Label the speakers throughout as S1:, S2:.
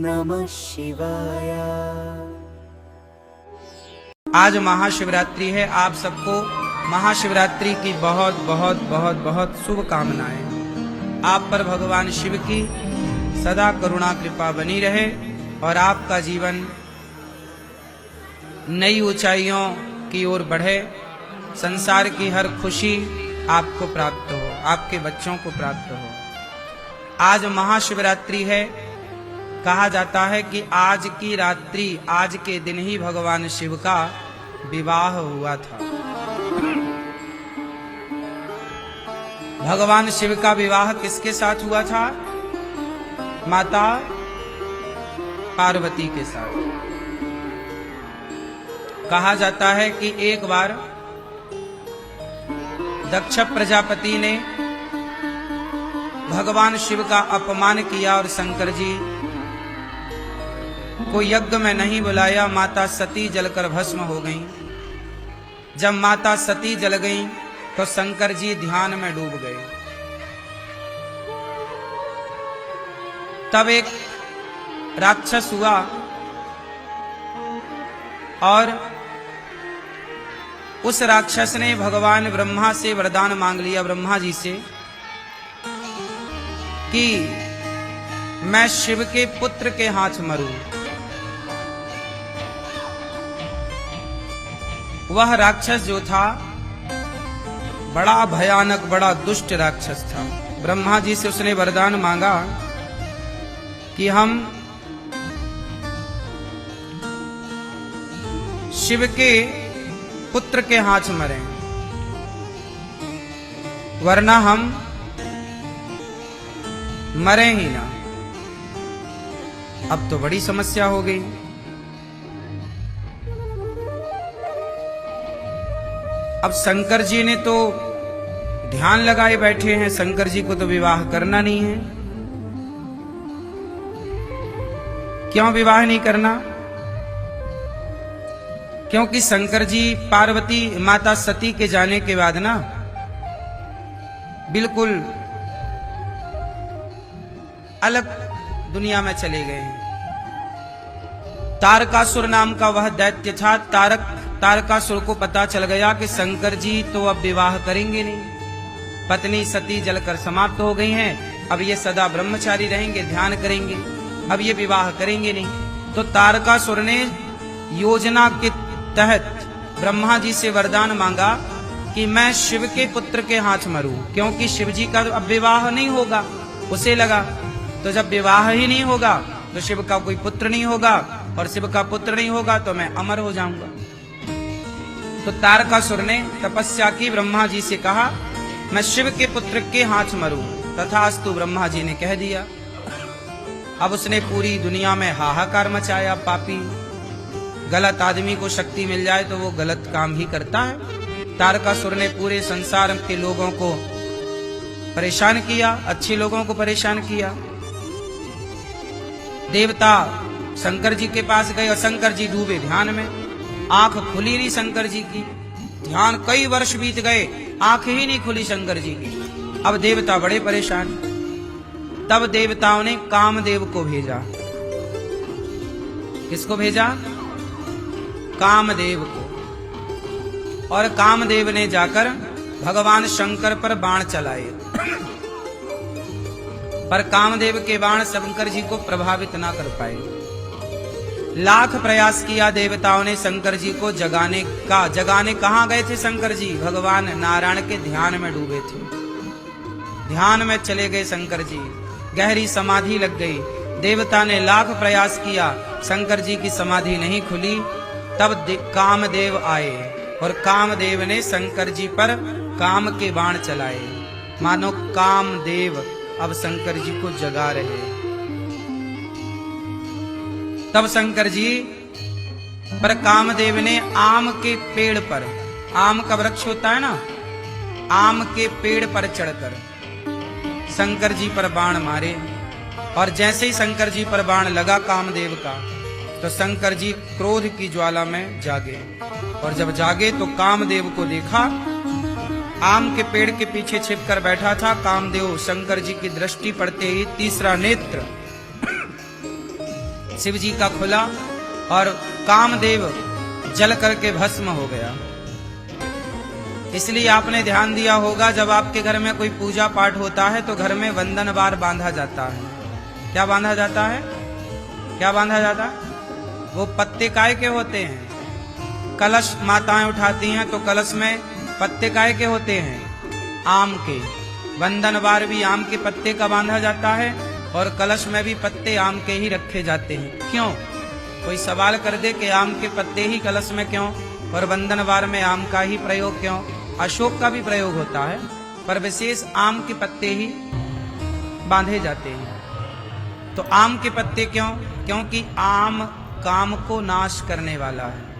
S1: नमः शिवाय।
S2: आज महाशिवरात्रि है। आप सबको महाशिवरात्रि की बहुत बहुत बहुत बहुत शुभकामनाएं। आप पर भगवान शिव की सदा करुणा कृपा बनी रहे और आपका जीवन नई ऊंचाइयों की ओर बढ़े। संसार की हर खुशी आपको प्राप्त हो, आपके बच्चों को प्राप्त हो। आज महाशिवरात्रि है। कहा जाता है कि आज की रात्रि, आज के दिन ही भगवान शिव का विवाह हुआ था। भगवान शिव का विवाह किसके साथ हुआ था? माता पार्वती के साथ। कहा जाता है कि एक बार दक्ष प्रजापति ने भगवान शिव का अपमान किया और शंकर जी को यज्ञ में नहीं बुलाया। माता सती जलकर भस्म हो गईं। जब माता सती जल गईं तो शंकर जी ध्यान में डूब गए। तब एक राक्षस हुआ और उस राक्षस ने भगवान ब्रह्मा से वरदान मांग लिया, ब्रह्मा जी से, कि मैं शिव के पुत्र के हाथ मरूं। वह राक्षस जो था बड़ा भयानक, बड़ा दुष्ट राक्षस था। ब्रह्मा जी से उसने वरदान मांगा कि हम शिव के पुत्र के हाथ मरें, वरना हम मरे ही ना। अब तो बड़ी समस्या हो गई। अब शंकर जी ने तो ध्यान लगाए बैठे हैं, शंकर जी को तो विवाह करना नहीं है। क्यों विवाह नहीं करना? क्योंकि शंकर जी पार्वती माता सती के जाने के बाद ना बिल्कुल अलग दुनिया में चले गए। तारकासुर नाम का वह दैत्य था। तारकासुर को पता चल गया कि शंकर जी तो अब विवाह करेंगे नहीं। पत्नी सती जलकर समाप्त हो गई हैं। अब ये सदा ब्रह्मचारी रहेंगे, ध्यान करेंगे, अब ये विवाह करेंगे नहीं। तो तारकासुर ने योजना के तहत ब्रह्मा जी से वरदान मांगा कि मैं शिव के पुत्र के हाथ मरूं, क्योंकि शिव जी का अब विवाह नहीं होगा। उसे लगा तो जब विवाह ही नहीं होगा तो शिव का कोई पुत्र नहीं होगा, और शिव का पुत्र नहीं होगा तो मैं अमर हो जाऊंगा। तो तारकासुर ने तपस्या की, ब्रह्मा जी से कहा मैं शिव के पुत्र के हाथ मरूं। तथास्तु ब्रह्मा जी ने कह दिया। अब उसने पूरी दुनिया में हाहाकार मचाया। पापी, गलत आदमी को शक्ति मिल जाए तो वो गलत काम ही करता है। तारकासुर ने पूरे संसार के लोगों को परेशान किया, अच्छे लोगों को परेशान किया। देवता शंकर जी के पास गए और शंकर जी डूबे ध्यान में। आंख खुली नहीं शंकर जी की। ध्यान कई वर्ष बीत गए, आंख ही नहीं खुली शंकर जी की। अब देवता बड़े परेशान। तब देवताओं ने कामदेव को भेजा। किसको भेजा? कामदेव को। और कामदेव ने जाकर भगवान शंकर पर बाण चलाए, पर कामदेव के बाण शंकर जी को प्रभावित ना कर पाए। लाख प्रयास किया देवताओं ने शंकर जी को जगाने का। जगाने कहां गए थे शंकर जी? भगवान नारायण के ध्यान में डूबे थे। ध्यान में चले गए शंकर जी, गहरी समाधि लग गई। देवता ने लाख प्रयास किया, शंकर जी की समाधि नहीं खुली। तब कामदेव आए और कामदेव ने शंकर जी पर काम के बाण चलाए। मानो कामदेव अब शंकर जी को जगा रहे। तब शंकर जी पर कामदेव ने आम के पेड़ पर, आम का वृक्ष होता है ना, आम के पेड़ पर चढ़कर शंकर जी पर बाण मारे। और जैसे ही शंकर जी पर बाण लगा कामदेव का, तो शंकर जी क्रोध की ज्वाला में जागे। और जब जागे तो कामदेव को देखा, आम के पेड़ के पीछे छिपकर बैठा था कामदेव। शंकर जी की दृष्टि पड़ते ही तीसरा नेत्र शिव जी का खुला और कामदेव जल करके भस्म हो गया। इसलिए आपने ध्यान दिया होगा, जब आपके घर में कोई पूजा पाठ होता है तो घर में वंदन बार बांधा जाता है। क्या बांधा जाता है? क्या बांधा जाता है? वो पत्ते काय के होते हैं? कलश माताएं उठाती हैं तो कलश में पत्ते काय के होते हैं? आम के। वंदन बार भी आम के पत्ते का बांधा जाता है और कलश में भी पत्ते आम के ही रखे जाते हैं। क्यों? कोई सवाल कर दे कि आम के पत्ते ही कलश में क्यों और वंदन बार में आम का ही प्रयोग क्यों? अशोक का भी प्रयोग होता है, पर विशेष आम के पत्ते ही बांधे जाते हैं। तो आम के पत्ते क्यों? क्योंकि आम काम को नाश करने वाला है।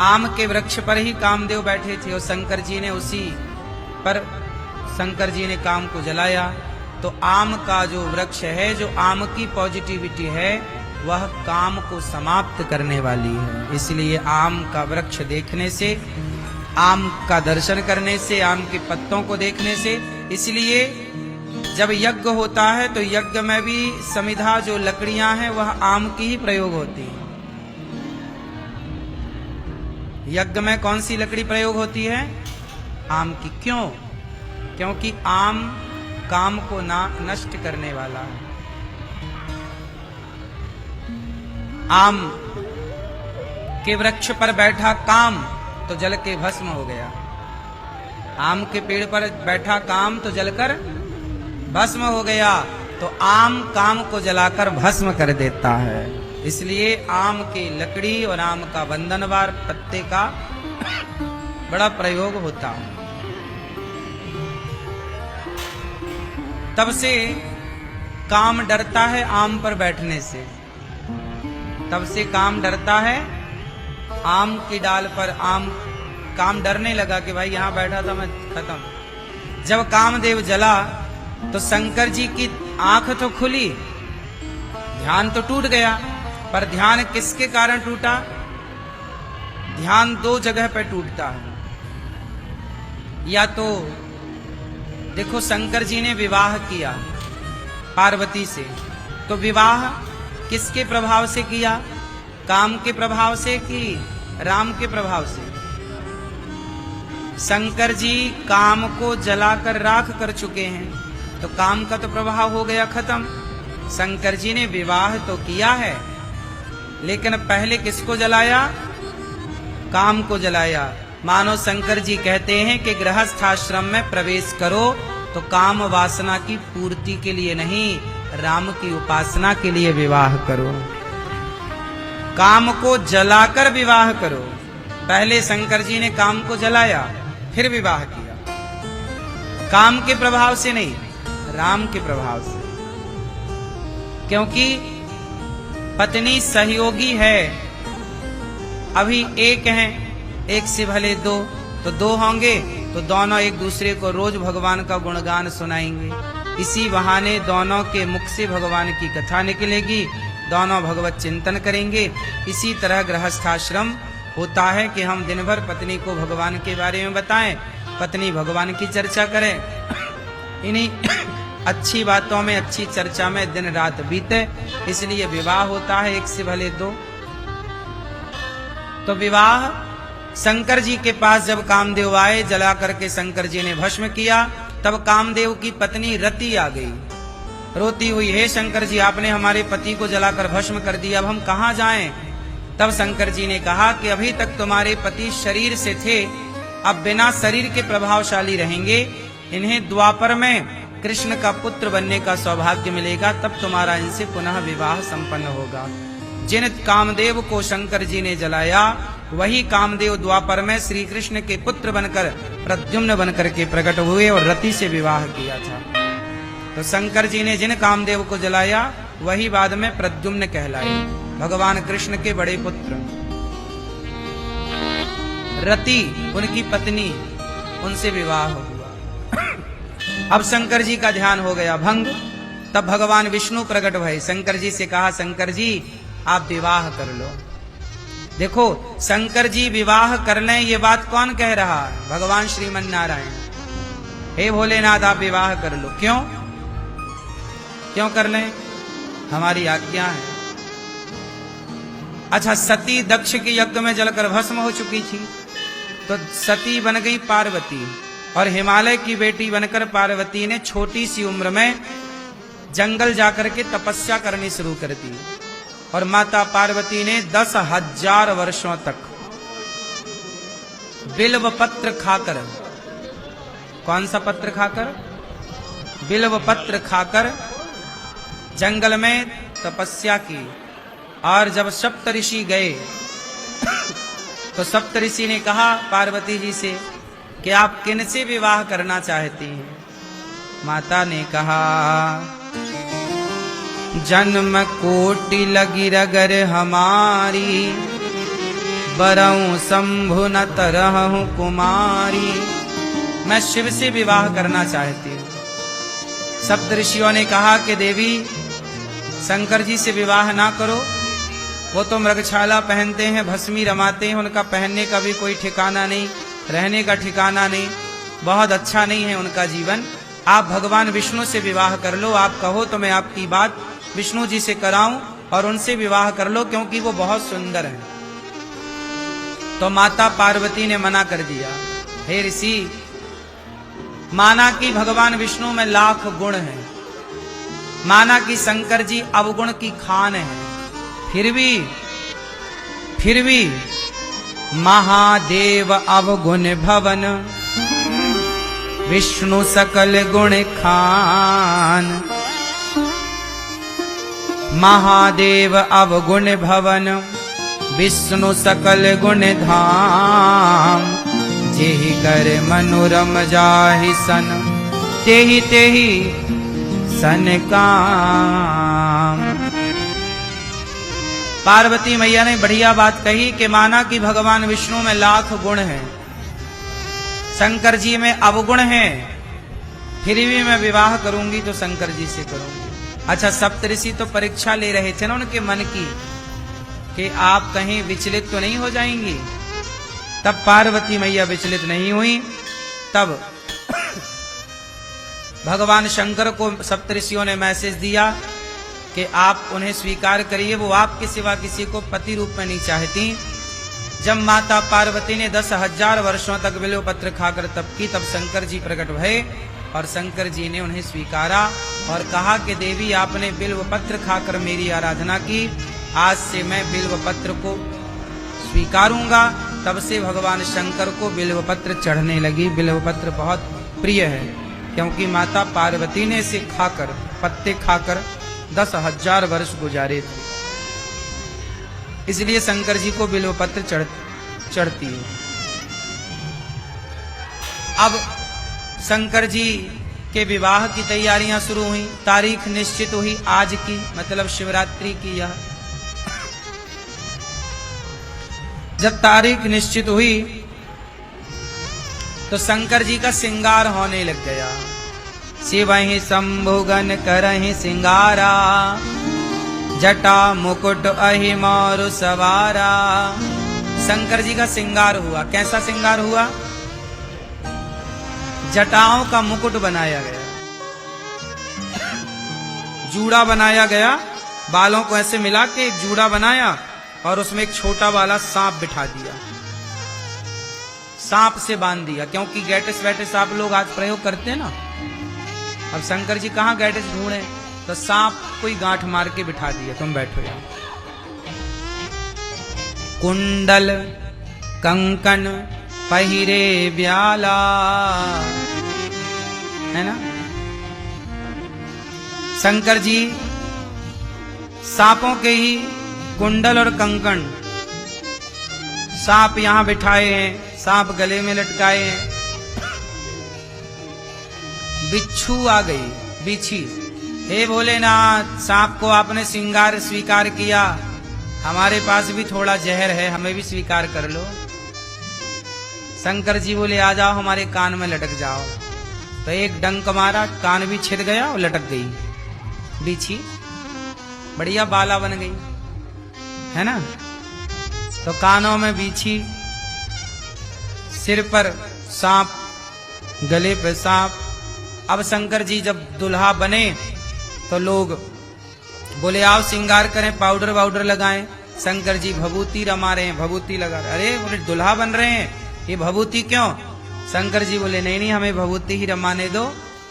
S2: आम के वृक्ष पर ही कामदेव बैठे थे और शंकर जी ने उसी पर शंकर जी ने काम को जलाया। तो आम का जो वृक्ष है, जो आम की पॉजिटिविटी है, वह काम को समाप्त करने वाली है। इसलिए आम का वृक्ष देखने से, आम का दर्शन करने से, आम के पत्तों को देखने से, इसलिए जब यज्ञ होता है तो यज्ञ में भी समिधा जो लकड़ियां हैं वह आम की ही प्रयोग होती है। यज्ञ में कौन सी लकड़ी प्रयोग होती है? आम की। क्यों? क्योंकि आम काम को नष्ट करने वाला है। आम के वृक्ष पर बैठा काम तो जल के भस्म हो गया। आम के पेड़ पर बैठा काम तो जलकर भस्म हो गया। तो आम काम को जलाकर भस्म कर देता है। इसलिए आम की लकड़ी और आम का बंधनवार पत्ते का बड़ा प्रयोग होता है। तब से काम डरता है आम पर बैठने से। तब से काम डरता है आम की डाल पर। आम काम डरने लगा कि भाई यहां बैठा था मैं खत्म। जब कामदेव जला तो शंकर जी की आंख तो खुली, ध्यान तो टूट गया। पर ध्यान किसके कारण टूटा? ध्यान दो जगह पर टूटता है। या तो देखो, शंकर जी ने विवाह किया पार्वती से, तो विवाह किसके प्रभाव से किया? काम के प्रभाव से कि राम के प्रभाव से? शंकर जी काम को जलाकर राख कर चुके हैं, तो काम का तो प्रभाव हो गया खत्म। शंकर जी ने विवाह तो किया है, लेकिन पहले किसको जलाया? काम को जलाया। मानो शंकर जी कहते हैं कि गृहस्थ आश्रम में प्रवेश करो तो काम वासना की पूर्ति के लिए नहीं, राम की उपासना के लिए विवाह करो। काम को जलाकर विवाह करो। पहले शंकर जी ने काम को जलाया, फिर विवाह किया। काम के प्रभाव से नहीं, राम के प्रभाव से। क्योंकि पत्नी सहयोगी है। अभी एक हैं, एक से भले दो, तो दो होंगे तो दोनों एक दूसरे को रोज भगवान का गुणगान सुनाएंगे। इसी बहाने दोनों के मुख से भगवान की कथा निकलेगी, दोनों भगवत चिंतन करेंगे। इसी तरह गृहस्थाश्रम होता है कि हम दिन भर पत्नी को भगवान के बारे में बताएं, पत्नी भगवान की चर्चा करे। इन्हीं अच्छी बातों में, अच्छी चर्चा में दिन रात बीते। इसलिए विवाह होता है एक से भले दो। तो विवाह शंकर जी के पास जब कामदेव आए, जला करके शंकर जी ने भस्म किया, तब कामदेव की पत्नी रति आ गई, रोती हुई, हे शंकर जी, आपने हमारे पति को जलाकर भस्म कर दिया, अब हम कहाँ जाएं? तब शंकर जी ने कहा कि अभी तक तुम्हारे पति शरीर से थे, अब बिना शरीर के प्रभावशाली रहेंगे। इन्हें द्वापर में कृष्ण का पुत्र बनने का सौभाग्य मिलेगा, तब तुम्हारा इनसे पुनः विवाह संपन्न होगा। जिन कामदेव को शंकर जी ने जलाया, वही कामदेव द्वापर में श्री कृष्ण के पुत्र बनकर प्रद्युम्न बनकर के प्रकट हुए और रति से विवाह किया था। तो शंकर जी ने जिन कामदेव को जलाया, वही बाद में प्रद्युम्न कहलाए, भगवान कृष्ण के बड़े पुत्र। रति उनकी पत्नी, उनसे विवाह हुआ। अब शंकर जी का ध्यान हो गया भंग। तब भगवान विष्णु प्रकट भये, शंकर जी से कहा, शंकर जी आप विवाह कर लो। देखो, शंकर जी विवाह कर लें, ये बात कौन कह रहा है? भगवान श्रीमन नारायण। हे भोलेनाथ, आप विवाह कर लो। क्यों? क्यों कर लें? हमारी आज्ञा है। अच्छा, सती दक्ष के यज्ञ में जलकर भस्म हो चुकी थी, तो सती बन गई पार्वती, और हिमालय की बेटी बनकर पार्वती ने छोटी सी उम्र में जंगल जाकर के तपस्या करनी शुरू कर दी। और माता पार्वती ने 10,000 वर्षों तक बिल्व पत्र खाकर, कौन सा पत्र खाकर? बिल्व पत्र खाकर जंगल में तपस्या की। और जब सप्तऋषि गए तो सप्तऋषि ने कहा पार्वती जी से कि आप किनसे विवाह करना चाहती हैं? माता ने कहा, जन्म कोटि लगी रगर हमारी, बरऊं शंभु न तरहूं कुमारी। मैं शिव से विवाह करना चाहती हूँ। सप्तऋषियों ने कहा कि देवी, शंकर जी से विवाह ना करो, वो तो मृगछाला पहनते हैं, भस्मी रमाते हैं, उनका पहनने का भी कोई ठिकाना नहीं, रहने का ठिकाना नहीं, बहुत अच्छा नहीं है उनका जीवन। आप भगवान विष्णु से विवाह कर लो, आप कहो तो मैं आपकी बात विष्णु जी से कराऊं और उनसे विवाह कर लो, क्योंकि वो बहुत सुंदर हैं। तो माता पार्वती ने मना कर दिया, हे ऋषि, माना कि भगवान विष्णु में लाख गुण हैं, माना कि शंकर जी अवगुण की खान है, फिर भी महादेव अवगुण भवन, विष्णु सकल गुण खान। महादेव अवगुण भवन, विष्णु सकल गुण धाम। जेहि कर मनोरम जाहि सन, तेहि तेहि सन काम। पार्वती मैया ने बढ़िया बात कही कि माना कि भगवान विष्णु में लाख गुण हैं, शंकर जी में अवगुण हैं, फिर भी मैं विवाह करूंगी तो शंकर जी से करूंगी। अच्छा, सप्तऋषि तो परीक्षा ले रहे थे ना उनके मन की, कि आप कहीं विचलित तो नहीं हो जाएंगी। तब पार्वती मैया विचलित नहीं हुई। तब भगवान शंकर को सप्तऋषियों ने मैसेज दिया कि आप उन्हें स्वीकार करिए, वो आपके सिवा किसी को पति रूप में नहीं चाहती। जब माता पार्वती ने 10,000 वर्षों तक बिल्व पत्र खाकर तप की, तब शंकर जी प्रकट भये और शंकर जी ने उन्हें स्वीकारा और कहा कि देवी, आपने बिल्व पत्र खाकर मेरी आराधना की, आज से मैं बिल्व पत्र को स्वीकारूंगा। तब से भगवान शंकर को बिल्व पत्र चढ़ने लगी। बिल्व पत्र बहुत प्रिय है, क्योंकि माता पार्वती ने इसे खाकर, पत्ते खाकर 10,000 वर्ष गुजारे थे, इसलिए शंकर जी को बिल्व पत्र चढ़ती है। अब शंकर जी के विवाह की तैयारियां शुरू हुई। तारीख निश्चित हुई आज की, मतलब शिवरात्रि की। यह जब तारीख निश्चित हुई तो शंकर जी का श्रृंगार होने लग गया। शिवहि शंभुगन करहि सिंगारा, जटा मुकुट अहि मोरु सवारा। शंकर जी का श्रृंगार हुआ। कैसा श्रृंगार हुआ? जटाओं का मुकुट बनाया गया, जूड़ा बनाया गया, बालों को ऐसे मिला के एक जूड़ा बनाया और उसमें एक छोटा वाला सांप बिठा दिया, सांप से बांध दिया, क्योंकि गैटिस वैटिस आप लोग आज प्रयोग करते हैं ना। अब शंकर जी कहाँ गैटिस ढूंढे, तो सांप कोई गांठ मार के बिठा दिया, तुम बैठो यहाँ। कुंडल कंकन पहिरे ब्याला, है ना। शंकर जी सांपों के ही कुंडल और कंकण, सांप यहां बिठाए हैं, सांप गले में लटकाए हैं। बिच्छू आ गई, बिच्छी, हे भोलेनाथ, सांप को आपने श्रृंगार स्वीकार किया, हमारे पास भी थोड़ा जहर है, हमें भी स्वीकार कर लो। शंकर जी बोले, आ जाओ, हमारे कान में लटक जाओ। तो एक डंक मारा, कान भी छिद गया और लटक गई बिच्छी, बढ़िया बाला बन गई, है ना। तो कानों में बिच्छी, सिर पर सांप, गले पे सांप। अब शंकर जी जब दुल्हा बने तो लोग बोले आओ श्रृंगार करें, पाउडर वाउडर लगाएं। शंकर जी भभूति रमा रहे हैं, भभूति लगा रहे। अरे बोले दुल्हा बन रहे हैं, ये भभूति क्यों? शंकर जी बोले नहीं नहीं, हमें भभूति ही रमाने दो,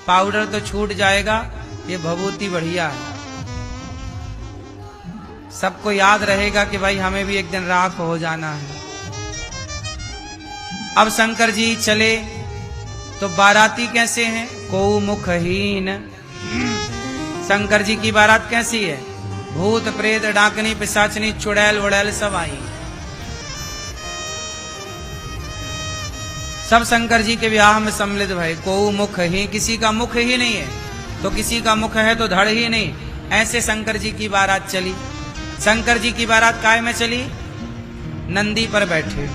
S2: पाउडर तो छूट जाएगा, ये भभूति बढ़िया है, सबको याद रहेगा कि भाई हमें भी एक दिन राख हो जाना है। अब शंकर जी चले तो बाराती कैसे हैं? को मुखहीन। शंकर जी की बारात कैसी है? भूत प्रेत डाकनी पिशाचनी चुड़ैल वुड़ैल सब आई, सब शंकर जी के विवाह में सम्मिलित भय। को मुख ही, किसी का मुख ही नहीं है, तो किसी का मुख है तो धड़ ही नहीं। ऐसे शंकर जी की बारात चली। शंकर जी की बारात काय में चली? नंदी पर बैठे।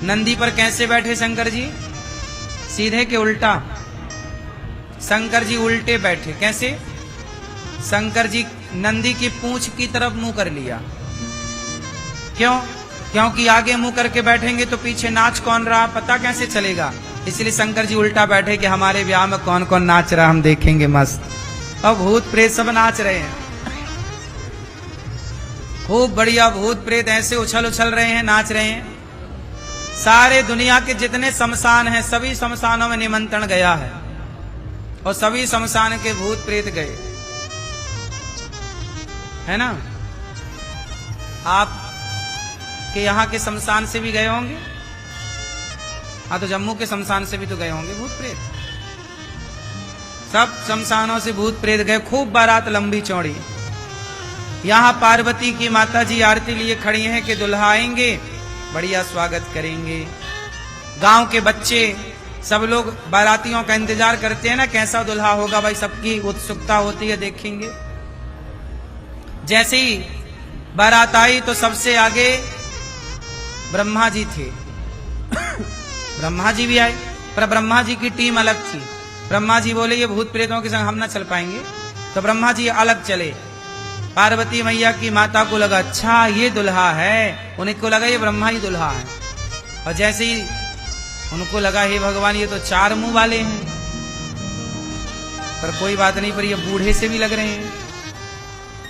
S2: नंदी पर कैसे बैठे शंकर जी? सीधे के उल्टा। शंकर जी उल्टे बैठे। कैसे? शंकर जी नंदी की पूंछ की तरफ मुंह कर लिया। क्यों? क्योंकि आगे मुंह करके बैठेंगे तो पीछे नाच कौन रहा पता कैसे चलेगा, इसलिए शंकर जी उल्टा बैठे कि हमारे ब्याह में कौन कौन नाच रहा हम देखेंगे मस्त। और भूत प्रेत सब नाच रहे हैं, खूब बढ़िया भूत प्रेत ऐसे उछल उछल रहे हैं, नाच रहे हैं। सारे दुनिया के जितने शमशान हैं सभी शमशानों में निमंत्रण गया है और सभी शमशान के भूत प्रेत गए, है ना? आप के यहाँ के शमशान से भी गए होंगे? हाँ, तो जम्मू के शमशान से भी तो गए होंगे भूत प्रेत। सब शमशानों से भूत प्रेत गए, खूब बारात लंबी चौड़ी। यहाँ पार्वती की माता जी आरती लिए खड़ी हैं कि दुल्हा आएंगे, बढ़िया स्वागत करेंगे। गांव के बच्चे सब लोग बारातियों का इंतजार करते हैं ना, कैसा दुल्हा होगा, भाई सबकी उत्सुकता होती है, देखेंगे। जैसे ही बारात आई तो सबसे आगे ब्रह्मा जी थे। ब्रह्मा जी भी आए, पर ब्रह्मा जी की टीम अलग थी। ब्रह्मा जी बोले ये भूत प्रेतों के संग हम ना चल पाएंगे, तो ब्रह्मा जी अलग चले। पार्वती मैया की माता को लगा अच्छा ये दुल्हा है, उन्हें को लगा ये ब्रह्मा ही दुल्हा है। और जैसे ही उनको लगा हे भगवान ये तो चार मुंह वाले हैं, पर कोई बात नहीं, पर ये बूढ़े से भी लग रहे हैं,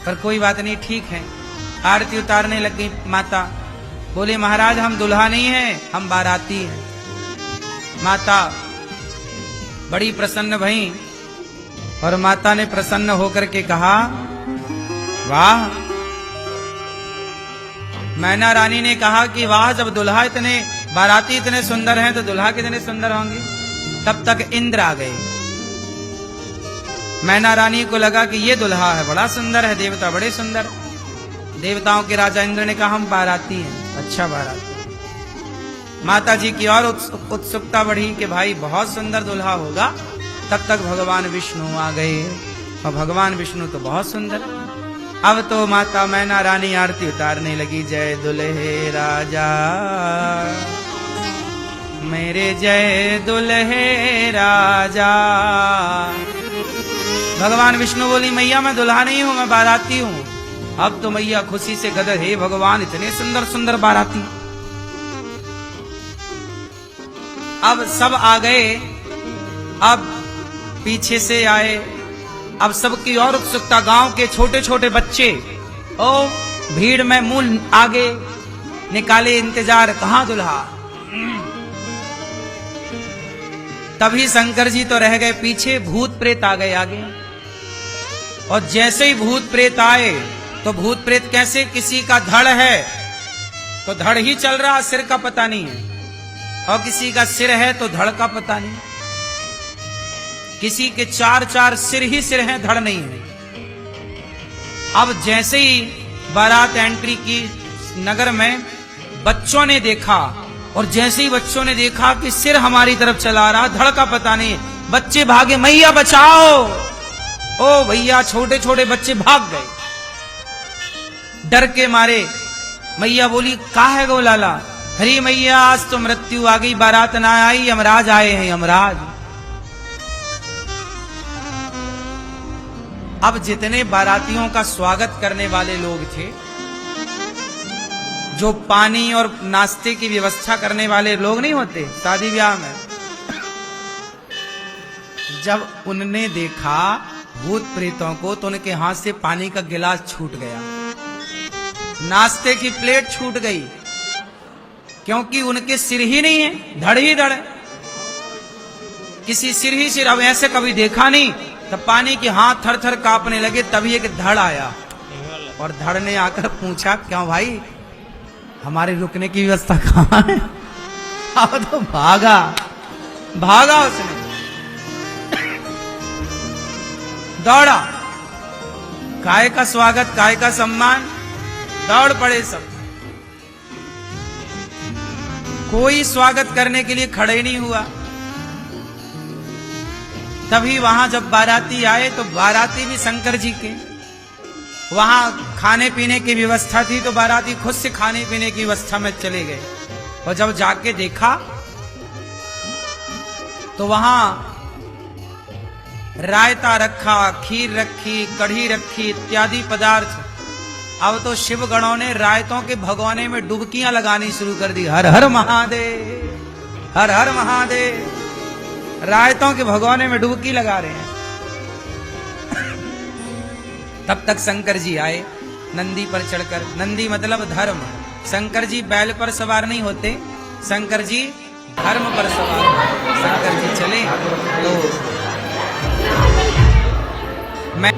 S2: पर कोई बात नहीं, ठीक है। आरती उतारने लग गई माता। बोले महाराज हम दुल्हा नहीं हैं, हम बाराती हैं। माता बड़ी प्रसन्न भई और माता ने प्रसन्न होकर के कहा वाह। मैना रानी ने कहा कि वाह, जब दुल्हा इतने बाराती इतने सुंदर हैं तो दुल्हा कितने सुंदर होंगे। तब तक इंद्र आ गए। मैना रानी को लगा कि ये दुल्हा है, बड़ा सुंदर है, देवता बड़े सुंदर। देवताओं के राजा इंद्र ने कहा हम बाराती हैं, अच्छा बाराती। माता जी की और उत्सुकता बढ़ी कि भाई बहुत सुंदर दुल्हा होगा। तब तक भगवान विष्णु आ गए और भगवान विष्णु तो बहुत सुंदर। अब तो माता मैना रानी आरती उतारने लगी, जय दुल्हे राजा मेरे, जय दुल्हे राजा। भगवान विष्णु बोली मैया मैं दुल्हा नहीं हूं, मैं बाराती हूं। अब तो मैया खुशी से गदर, हे भगवान इतने सुंदर सुंदर बाराती। अब सब आ गए, अब पीछे से आए, अब सबकी और उत्सुकता। गांव के छोटे छोटे बच्चे ओ भीड़ में मुंह आगे निकाले, इंतजार कहां दुल्हा। तभी शंकर जी तो रह गए पीछे, भूत प्रेत आ गए आगे। और जैसे ही भूत प्रेत आए तो भूत प्रेत कैसे, किसी का धड़ है तो धड़ ही चल रहा, सिर का पता नहीं है, और किसी का सिर है तो धड़ का पता नहीं। किसी के चार चार सिर ही सिर हैं, धड़ नहीं है। अब जैसे ही बारात एंट्री की नगर में, बच्चों ने देखा, और जैसे ही बच्चों ने देखा कि सिर हमारी तरफ चला रहा, धड़ का पता नहीं, बच्चे भागे, मैया बचाओ। ओ भैया, छोटे छोटे बच्चे भाग गए डर के मारे। मैया बोली का है गो लाला? हरी मैया आज तो मृत्यु आ गई, बारात ना आई, यमराज आए हैं, यमराज। अब जितने बारातियों का स्वागत करने वाले लोग थे, जो पानी और नाश्ते की व्यवस्था करने वाले लोग नहीं होते शादी ब्याह में, जब उनने देखा भूत प्रेतों को, तो उनके हाथ से पानी का गिलास छूट गया, नाश्ते की प्लेट छूट गई, क्योंकि उनके सिर ही नहीं है, धड़ ही धड़ है। किसी सिर ही सिर, अब ऐसे कभी देखा नहीं। तब पानी के हाथ थर थर कांपने लगे, तभी एक धड़ आया और धड़ ने आकर पूछा, क्यों भाई हमारे रुकने की व्यवस्था कहाँ है? अब तो भागा भागा, उसने दौड़ा, काय का स्वागत, काय का सम्मान, दौड़ पड़े सब। कोई स्वागत करने के लिए खड़े नहीं हुआ। तभी वहां जब बाराती आए तो बाराती भी शंकर जी के, वहां खाने पीने की व्यवस्था थी, तो बाराती खुद से खाने पीने की व्यवस्था में चले गए। और जब जाके देखा तो वहां रायता रखा, खीर रखी, कढ़ी रखी, इत्यादि पदार्थ। अब तो शिव गणों ने रायतों के भगवाने में डुबकियां लगानी शुरू कर दी। हर हर महादेव, हर हर महादेव। रायतों के भगवाने में डुबकी लगा रहे हैं। तब तक शंकर जी आए नंदी पर चढ़कर। नंदी मतलब धर्म। शंकर जी बैल पर सवार नहीं होते, शंकर जी धर्म पर सवार होते। शंकर जी चले तो मैं